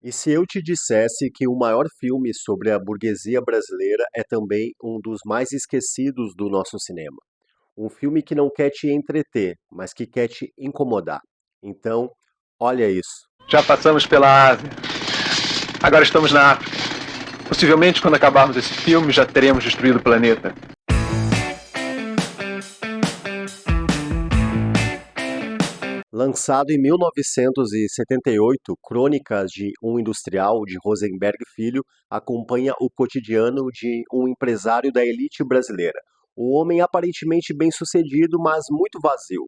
E se eu te dissesse que o maior filme sobre a burguesia brasileira é também um dos mais esquecidos do nosso cinema? Um filme que não quer te entreter, mas que quer te incomodar. Então, olha isso. Já passamos pela Ásia. Agora estamos na África. Possivelmente, quando acabarmos esse filme, já teremos destruído o planeta. Lançado em 1978, Crônicas de um Industrial, de Rosenberg Filho, acompanha o cotidiano de um empresário da elite brasileira. Um homem aparentemente bem-sucedido, mas muito vazio.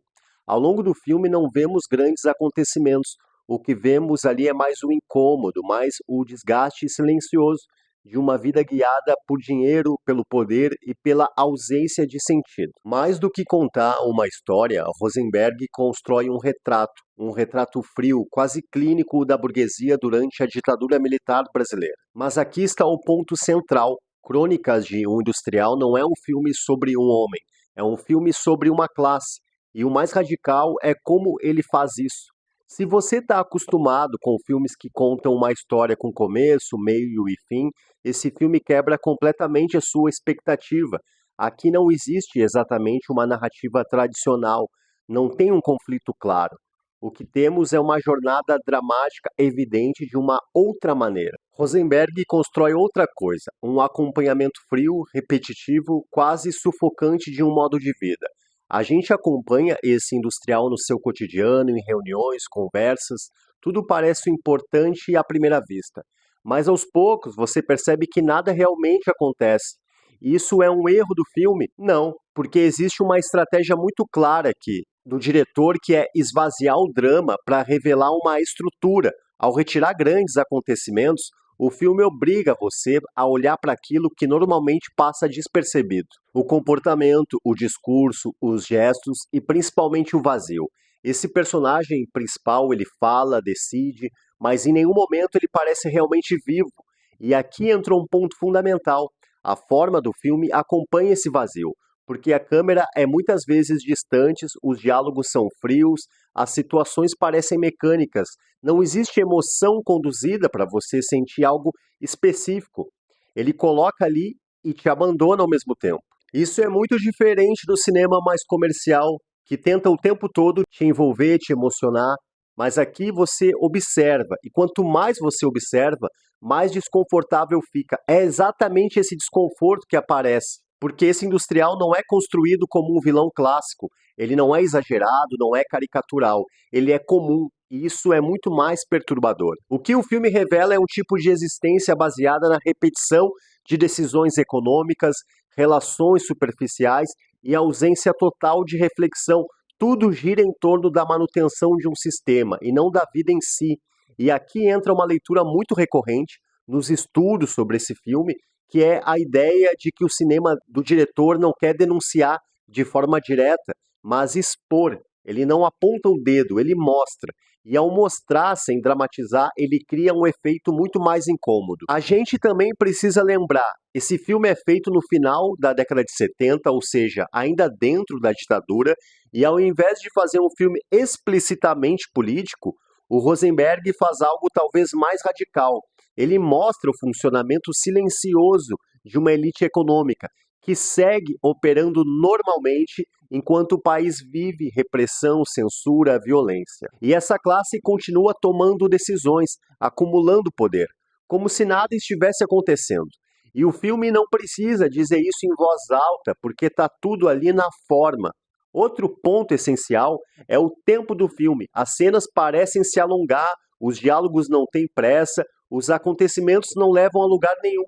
Ao longo do filme não vemos grandes acontecimentos. O que vemos ali é mais o incômodo, mais o desgaste silencioso de uma vida guiada por dinheiro, pelo poder e pela ausência de sentido. Mais do que contar uma história, Rosenberg constrói um retrato frio, quase clínico da burguesia durante a ditadura militar brasileira. Mas aqui está o ponto central. Crônicas de um Industrial não é um filme sobre um homem, é um filme sobre uma classe. E o mais radical é como ele faz isso. Se você está acostumado com filmes que contam uma história com começo, meio e fim, esse filme quebra completamente a sua expectativa. Aqui não existe exatamente uma narrativa tradicional, não tem um conflito claro. O que temos é uma jornada dramática evidente de uma outra maneira. Rosenberg constrói outra coisa, um acompanhamento frio, repetitivo, quase sufocante de um modo de vida. A gente acompanha esse industrial no seu cotidiano, em reuniões, conversas, tudo parece importante à primeira vista. Mas aos poucos você percebe que nada realmente acontece. Isso é um erro do filme? Não, porque existe uma estratégia muito clara aqui do diretor que é esvaziar o drama para revelar uma estrutura. Ao retirar grandes acontecimentos, o filme obriga você a olhar para aquilo que normalmente passa despercebido. O comportamento, o discurso, os gestos e principalmente o vazio. Esse personagem principal, ele fala, decide, mas em nenhum momento ele parece realmente vivo. E aqui entra um ponto fundamental. A forma do filme acompanha esse vazio, porque a câmera é muitas vezes distante, os diálogos são frios, as situações parecem mecânicas, não existe emoção conduzida para você sentir algo específico. Ele coloca ali e te abandona ao mesmo tempo. Isso é muito diferente do cinema mais comercial, que tenta o tempo todo te envolver, te emocionar, mas aqui você observa, e quanto mais você observa, mais desconfortável fica. É exatamente esse desconforto que aparece, porque esse industrial não é construído como um vilão clássico, ele não é exagerado, não é caricatural, ele é comum, e isso é muito mais perturbador. O que o filme revela é um tipo de existência baseada na repetição de decisões econômicas, relações superficiais e ausência total de reflexão. Tudo gira em torno da manutenção de um sistema e não da vida em si. E aqui entra uma leitura muito recorrente nos estudos sobre esse filme, que é a ideia de que o cinema do diretor não quer denunciar de forma direta, mas expor. Ele não aponta o dedo, ele mostra. E ao mostrar, sem dramatizar, ele cria um efeito muito mais incômodo. A gente também precisa lembrar, esse filme é feito no final da década de 70, ou seja, ainda dentro da ditadura, e ao invés de fazer um filme explicitamente político, o Rosenberg faz algo talvez mais radical. Ele mostra o funcionamento silencioso de uma elite econômica que segue operando normalmente enquanto o país vive repressão, censura, violência. E essa classe continua tomando decisões, acumulando poder, como se nada estivesse acontecendo. E o filme não precisa dizer isso em voz alta, porque está tudo ali na forma. Outro ponto essencial é o tempo do filme. As cenas parecem se alongar, os diálogos não têm pressa, os acontecimentos não levam a lugar nenhum.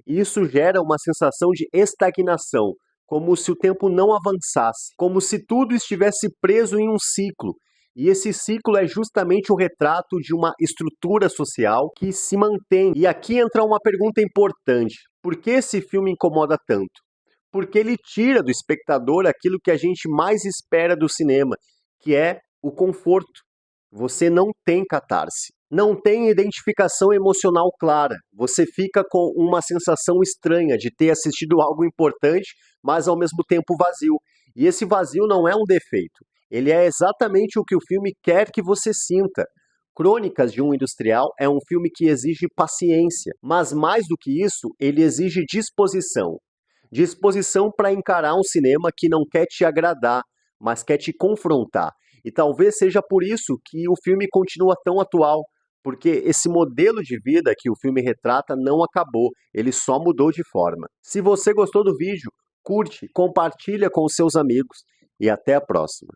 Isso gera uma sensação de estagnação, como se o tempo não avançasse, como se tudo estivesse preso em um ciclo. E esse ciclo é justamente o retrato de uma estrutura social que se mantém. E aqui entra uma pergunta importante: por que esse filme incomoda tanto? Porque ele tira do espectador aquilo que a gente mais espera do cinema, que é o conforto. Você não tem catarse, não tem identificação emocional clara. Você fica com uma sensação estranha de ter assistido algo importante, mas ao mesmo tempo vazio. E esse vazio não é um defeito. Ele é exatamente o que o filme quer que você sinta. Crônicas de um Industrial é um filme que exige paciência, mas mais do que isso, ele exige disposição. Disposição para encarar um cinema que não quer te agradar, mas quer te confrontar. E talvez seja por isso que o filme continua tão atual, porque esse modelo de vida que o filme retrata não acabou, ele só mudou de forma. Se você gostou do vídeo, curte, compartilha com os seus amigos e até a próxima.